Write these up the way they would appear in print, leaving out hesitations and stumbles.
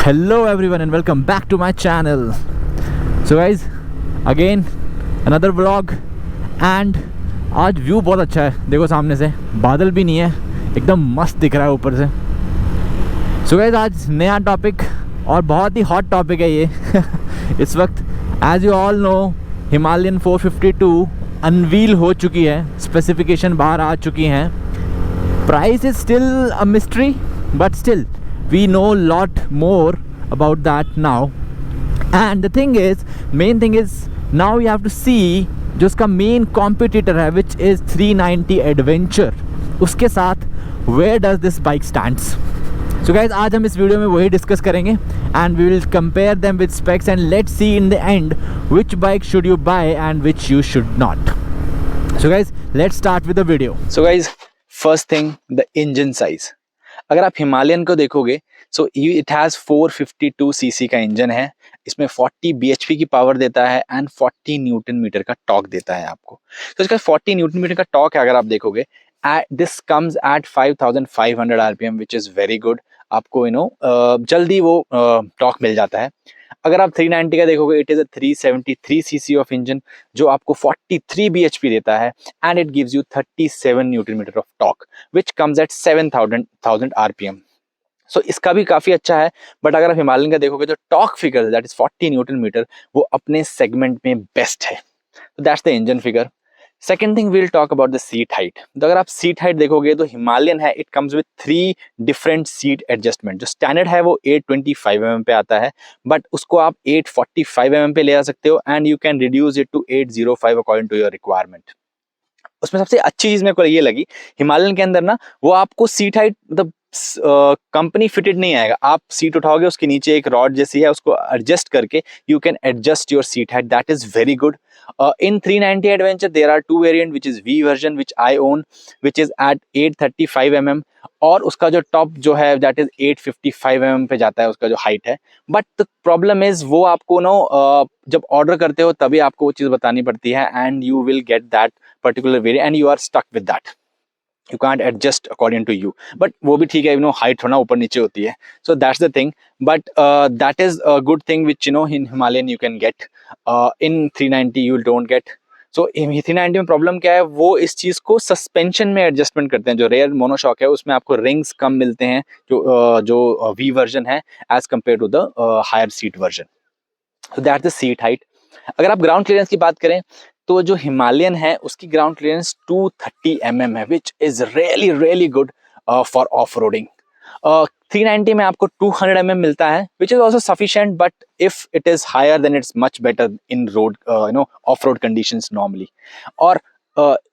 Hello everyone and welcome back to my channel. So guys, again another vlog and आज view बहुत अच्छा है. देखो सामने से बादल भी नहीं है, एकदम मस्त दिख रहा है ऊपर से. So guys, आज नया टॉपिक और बहुत ही हॉट टॉपिक है ये. इस वक्त as you all know Himalayan 452 unveil हो चुकी है, स्पेसिफिकेशन बाहर आ चुकी हैं. Price is still a mystery but still we know a lot more about that now. And the thing is, main thing is now you have to see जो उसका main competitor है which is 390 Adventure, उसके साथ where does this bike stands. So guys, आज हम इस video में वही डिस्कस करेंगे and we will compare them with specs and let's see in the end which bike should you buy and which you should not. So guys, let's start with the video. So guys, first thing, the engine size. अगर आप Himalayan को देखोगे so it has 452 CC का engine है. इसमें 40 bhp की power देता है एंड 40 न्यूटन मीटर का टॉर्क देता है आपको. तो इसका 40 न्यूटन मीटर का टॉर्क है. अगर आप देखोगे this comes at 5500 RPM which is very good. आपको जल्दी वो टॉर्क मिल जाता है. अगर आप 390 का देखोगे it is a 373 CC of engine जो आपको 43 bhp देता है and it gives you 37 newton metre of torque which comes at 7000 RPM. So इसका भी काफ़ी अच्छा है. बट अगर आप हिमालयन का देखोगे तो torque figure that is 40 newton meter वो अपने सेगमेंट में बेस्ट है. तो that's the engine figure. Second thing we'll talk about the seat height. तो अगर आप सीट हाइट देखोगे तो हिमालयन है it comes with 3 different seat adjustment. जो स्टैंडर्ड है वो 825 mm पे आता है बट उसको आप 845 mm पे ले आ सकते हो and you can reduce it to 805 according to your requirement. उसमें सबसे अच्छी चीज मेरे को ये लगी हिमालयन के अंदर ना, वो आपको सीट हाइट मतलब कंपनी फिटेड नहीं आएगा. आप सीट उठाओगे उसके नीचे एक रॉड जैसी है उसको एडजस्ट करके you can adjust your seat height. That is very good. In 390 Adventure there are two variant which is V version which I own which is at 835 mm और उसका जो टॉप जो है that is 855 mm पे जाता है उसका जो हाइट है. बट द प्रॉब्लम इज वो आपको जब ऑर्डर करते हो तभी आपको वो चीज़ बतानी पड़ती है and you will get that particular variant and you are stuck with that. You can't adjust according to you. But वो भी ठीक है, height थोड़ा ऊपर नीचे होती है. So that's the thing. But that is a good thing which in Himalayan you can get. In 390 you don't get. So 390 में प्रॉब्लम क्या है, वो इस चीज़ को सस्पेंशन में एडजस्टमेंट करते हैं. जो रेयर मोनोशॉक है उसमें आपको रिंग्स कम मिलते हैं जो वी वर्जन है as compare to the higher seat version. So that's the seat height. अगर आप ग्राउंड क्लियरेंस की बात करें तो जो हिमालयन है उसकी ग्राउंड क्लियरेंस 230 mm है which is really good for off roading. 390 में आपको 200 mm मिलता है which is also sufficient but if it is higher then it's much better in road off road conditions normally. और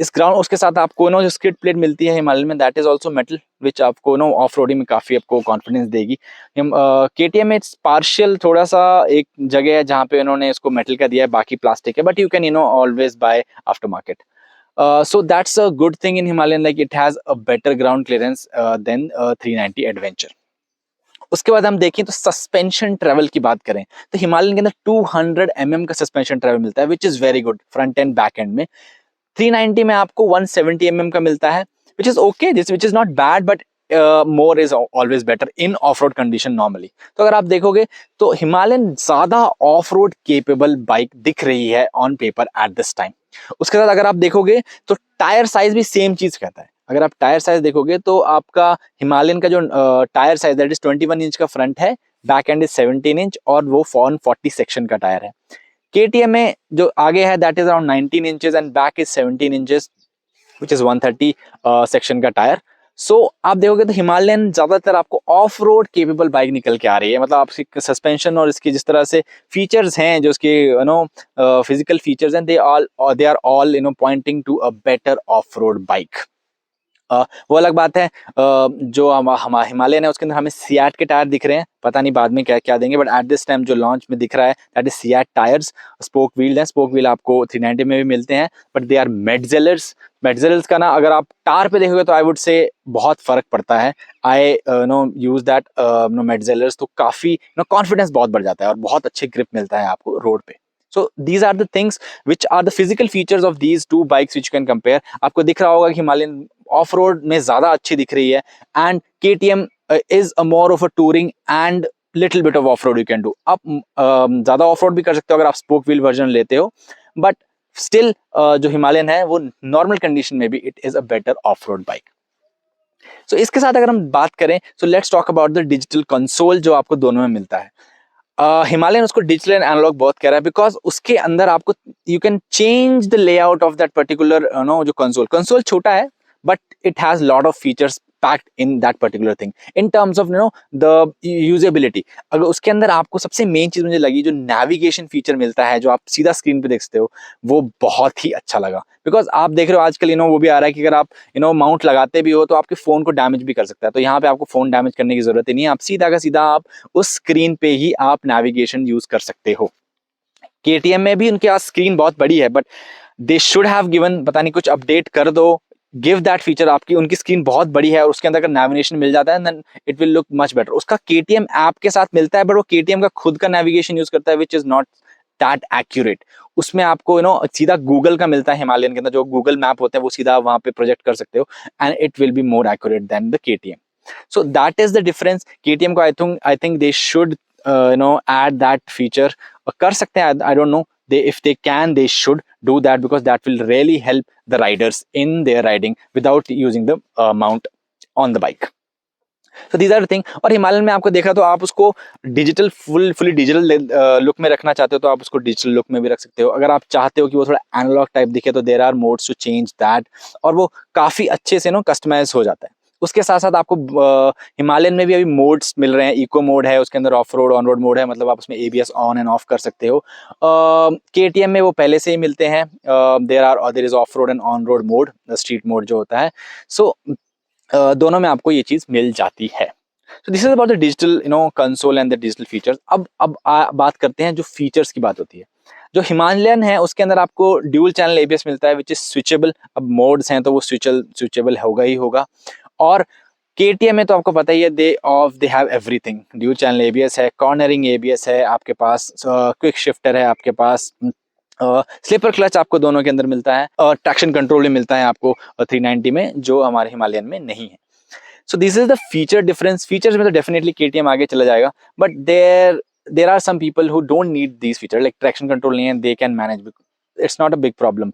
इस ground उसके साथ आपको जो स्किड प्लेट मिलती है हिमालयन में that is also metal which आपको ऑफ रोडिंग में काफ़ी आपको कॉन्फिडेंस देगी. KTM में इट्स पार्शियल थोड़ा सा एक जगह है जहाँ पे उन्होंने इसको मेटल का दिया है, बाकी प्लास्टिक है. But you can always buy after market. So that's a good thing in Himalayan, like it has a better ground clearance than 390 Adventure. उसके बाद हम देखें तो सस्पेंशन ट्रेवल की बात करें तो हिमालयन के अंदर 200 mm का सस्पेंशन ट्रेवल मिलता है which is very good front end back and में. 390 में आपको 170 mm का मिलता है which is okay, this which is not bad but more is always better in of road condition normally. तो अगर आप देखोगे तो हिमालयन ज़्यादा ऑफ रोड केपेबल बाइक दिख रही है on paper at this time. उसके साथ अगर आप देखोगे तो टायर साइज भी सेम चीज़ कहता है. अगर आप टायर साइज देखोगे तो आपका हिमालयन का जो tyre size that is 21 inch का फ्रंट है, बैक एंड इज 17 इंच और वो 140 सेक्शन का टायर है. KTM में जो आगे है that is around 19 inches and back is 17 inches which is 130 section का टायर. सो आप देखोगे तो हिमालयन ज्यादातर आपको ऑफ रोड केपेबल बाइक निकल के आ रही है. मतलब आपकी सस्पेंशन और इसकी जिस तरह से फीचर्स हैं जो इसके फिजिकल फीचर्स हैं they are all pointing to a better off road bike. वो अलग बात है जो हमारा हिमालयन है उसके अंदर हमें सियाट के टायर दिख रहे हैं, पता नहीं बाद में क्या क्या देंगे बट एट दिस टाइम जो लॉन्च में दिख रहा है that is SEAT tyres. Spoke wheel है, स्पोक व्हील आपको 390 में भी मिलते हैं बट दे आर मेटजेलर्स. मेटजेलर्स का अगर आप टार पे देखोगे तो आई वुड से बहुत फर्क पड़ता है. आई यूज दैट मेटजेलर्स तो काफ़ी कॉन्फिडेंस बहुत बढ़ जाता है और बहुत अच्छे ग्रिप मिलता है आपको रोड पे. So these are the things which are the physical features of these two bikes which you can compare. आपको दिख रहा होगा कि हिमालयन ऑफ रोड में ज़्यादा अच्छी दिख रही है and KTM is a more of a touring and little bit of of road you can do. आप ज़्यादा ऑफ रोड भी कर सकते हो अगर आप स्पोक व्हील वर्जन लेते हो, बट स्टिल जो हिमालयन है वो नॉर्मल कंडीशन में भी it is a better off road bike. So इसके साथ अगर हम बात करें, so let's talk about the digital console जो आपको दोनों में मिलता है। हिमालयन उसको डिजिटल एंड एनालॉग बहुत कह रहा है, बिकॉज उसके अंदर आपको you can change the layout of that particular जो कंसोल छोटा है, but it has lot of features packed in that particular thing in terms of the usability. अगर उसके अंदर आपको सबसे मेन चीज मुझे लगी जो नेविगेशन फीचर मिलता है, जो आप सीधा स्क्रीन पे देख सकते हो, वो बहुत ही अच्छा लगा। बिकॉज आप देख रहे हो आजकल वो भी आ रहा है कि अगर आप माउंट लगाते भी हो तो आपके फोन को डैमेज भी कर सकता है, तो यहाँ पे आपको फोन डैमेज करने की जरूरत ही नहीं है, आप सीधा का सीधा आप उस स्क्रीन पे ही आप नेविगेशन यूज कर सकते हो। KTM में भी उनके पास स्क्रीन बहुत बड़ी है, but they should have given, पता नहीं कुछ अपडेट कर दो, गिव दैट फीचर। आपकी उनकी स्क्रीन बहुत बड़ी है और उसके अंदर अगर नेविगेशन मिल जाता है then it will look much better. उसका KTM ऐप के साथ मिलता है, बट वो KTM का खुद का नेविगेशन यूज करता है, which is not that accurate. उसमें आपको सीधा गूगल का मिलता है हिमालयन के अंदर, जो गूगल मैप होते हैं वो सीधा वहां पे प्रोजेक्ट कर सकते हो, and it will be more accurate then the KTM। So that is the difference. KTM को I think they should add that feature, कर सकते हैं, I don't know, if they can, they should do that, because that will really help the riders in their riding without using the mount on the bike. So these are the thing। और हिमालयन में आपको देखा तो आप उसको digital fully digital look में रखना चाहते हो तो आप उसको डिजिटल लुक में भी रख सकते हो। अगर आप चाहते हो कि वो थोड़ा एनालॉग टाइप दिखे तो there are modes to change that, और वो काफी अच्छे से कस्टमाइज हो जाता है। उसके साथ साथ आपको हिमालयन में भी अभी मोड्स मिल रहे हैं। इको मोड है, उसके अंदर of road on road mode है, मतलब आप उसमें ABS ऑन एंड ऑफ कर सकते हो। KTM में वो पहले से ही मिलते हैं, there is off road and on road mode, street mode जो होता है। सो दोनों में आपको ये चीज मिल जाती है। So this is about the digital console and the digital features. अब बात करते हैं जो फीचर्स की बात होती है। जो हिमालयन है उसके अंदर आपको ड्यूल चैनल ABS मिलता है, विच इज स्विचेबल। अब मोड्स हैं तो वो स्विचेबल होगा ही होगा। और KTM में तो आपको पता ही है, they have everything. Dual channel ABS है, कॉर्नरिंग ABS है आपके पास, क्विक शिफ्टर है आपके पास, स्लीपर क्लच आपको दोनों के अंदर मिलता है, और ट्रैक्शन कंट्रोल भी मिलता है आपको 390 में, जो हमारे हिमालयन में नहीं है। So this is the feature difference. Features में तो डेफिनेटली KTM आगे चला जाएगा, but there are some people who don't need these feature, like traction control नहीं है, they can manage, it's not a big problem.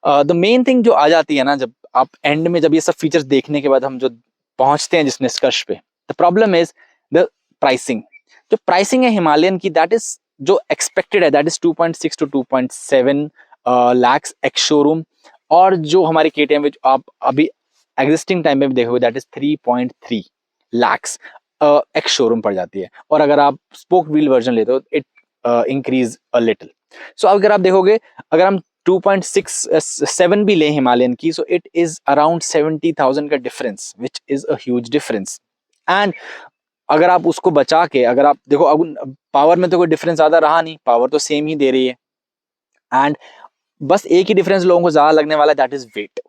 The main thing जो आ जाती है ना, जब आप एंड में जब ये सब फीचर्स देखने के बाद हम जो पहुंचते हैं जिस निष्कर्ष पे, the problem is the pricing. जो प्राइसिंग है हिमालयन की, दैट इज जो एक्सपेक्टेड है, that is 2.6 to 2.7 lakhs ex showroom, और जो हमारी KTM में आप अभी एग्जिस्टिंग टाइम में भी देखोगे that is 3.3 lakhs ex showroom पड़ जाती है। और अगर आप स्पोक व्हील वर्जन लेते हो इट इंक्रीज अ लिटिल। सो अगर आप देखोगे, अगर हम 2.67 भी लें हिमालयन की, सो इट इज अराउंड 70,000 का difference, which is a huge difference. And अगर आप उसको बचा के, अगर आप देखो, अब पावर में तो कोई डिफरेंस ज्यादा रहा नहीं, पावर तो सेम ही दे रही है, एंड बस एक ही डिफरेंस लोगों को ज्यादा लगने वाला है, दैट इज वेट।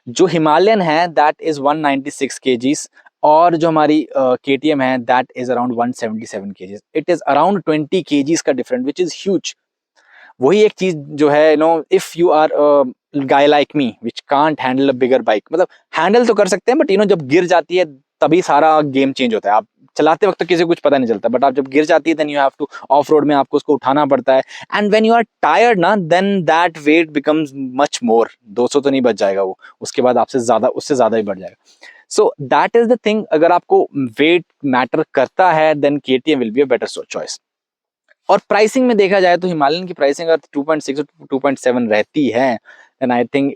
जो हिमालयन है दैट इज 196 kgs, और जो हमारी KTM है that is around 177 kgs। It is around 20 kgs का डिफरेंस, विच इज ह्यूज। वही एक चीज जो है, if you are guy like me which can't handle a bigger bike, मतलब हैंडल तो कर सकते हैं, बट जब गिर जाती है तभी सारा गेम चेंज होता है। आप चलाते वक्त तो किसी को कुछ पता नहीं चलता, बट आप जब गिर जाती है then you have to, off road में आपको उसको उठाना पड़ता है, and when you are tired ना, then that weight becomes much more. 200 तो नहीं बच जाएगा वो, उसके बाद आपसे ज्यादा, उससे ज्यादा ही बढ़ जाएगा। So that is the thing. अगर आपको वेट मैटर करता है then KTM will be a better choice. और प्राइसिंग में देखा जाए तो हिमालयन की प्राइसिंग अगर 2.6 और 2.7 रहती है, then I think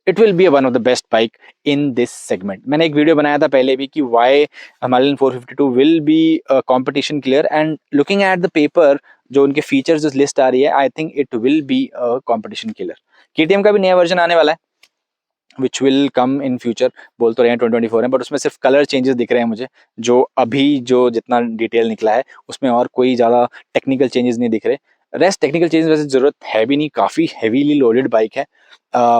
it will be one of the best bike in this segment. मैंने एक वीडियो बनाया था पहले भी कि why Himalayan 452 will be competition clear, and looking at the paper, जो उनके फीचर्स जो लिस्ट आ रही है, I think it will be competition killer. KTM का भी नया वर्जन आने वाला है, which will come in future, बोल तो रहे हैं 2024 है, बट उसमें सिर्फ कलर चेंजेस दिख रहे हैं मुझे, जो अभी जो जितना डिटेल निकला है उसमें, और कोई ज़्यादा टेक्निकल चेंजेस नहीं दिख रहे। रेस्ट टेक्निकल चेंजेस वैसे जरूरत है भी नहीं, काफ़ी हैवीली लोडेड बाइक है,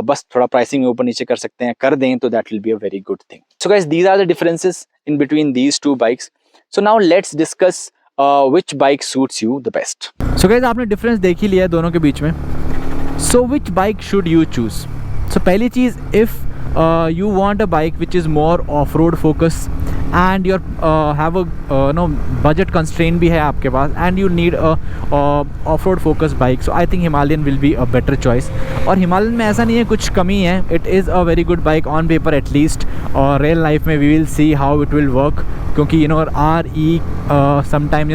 बस थोड़ा प्राइसिंग में ऊपर नीचे कर सकते हैं, कर दें तो that will be a very good thing. So guys, these are the differences in between these two bikes. So now let's discuss which bike suits you the best. So guys, आपने डिफरेंस देख ही लिया है दोनों के बीच में। So which bike should you choose? So पहली चीज़, if you want a bike which is more off-road focus and your have a no budget constraint भी है आपके पास, and you need off road focus bike, so I think Himalayan will be a better choice. और हिमालयन में ऐसा नहीं है कुछ कमी है, it is a very good bike on paper at least, और रियल लाइफ में we will see how it will work. क्योंकि समटाइम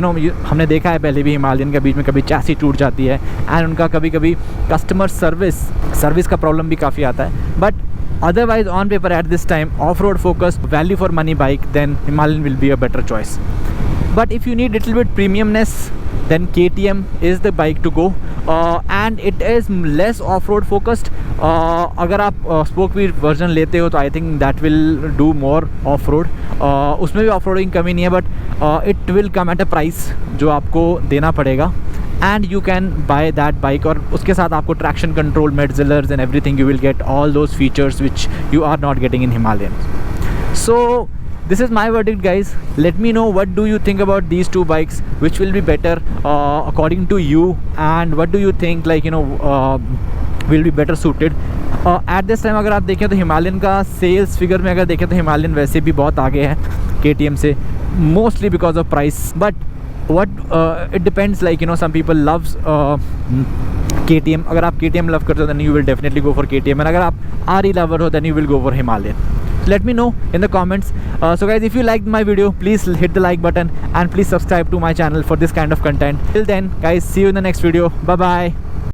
हमने देखा है पहले भी हिमालयन के बीच में कभी चैसी टूट जाती है, एंड उनका कभी कभी कस्टमर सर्विस का प्रॉब्लम भी काफ़ी आता है. But otherwise on paper at this time, off-road focused value for money bike, then Himalayan will be a better choice. But if you need little bit premiumness, then KTM is the bike to go, and it is less off-road focused. अगर आप spoke wheel version लेते हो तो I think that will do more off-road. उसमें भी off-roading कमी नहीं है, but it will come at a price जो आपको देना पड़ेगा, and you can buy that bike. और उसके साथ आपको traction control, Metzelers and everything, you will get all those features which you are not getting in Himalayan. So this is my verdict, guys. Let me know what do you think about these two bikes, which will be better according to you, and what do you think will be better suited at this time. अगर आप देखें तो Himalayan का sales figure में अगर देखें तो Himalayan वैसे भी बहुत आगे है KTM से, mostly because of price. But what it depends, some people loves KTM. अगर आप KTM love करते हो then you will definitely go for KTM, and अगर आप RE lover हो then you will go for Himalayan. Let me know in the comments. So guys, if you liked my video, please hit the like button and please subscribe to my channel for this kind of content. Till then guys, see you in the next video. Bye bye.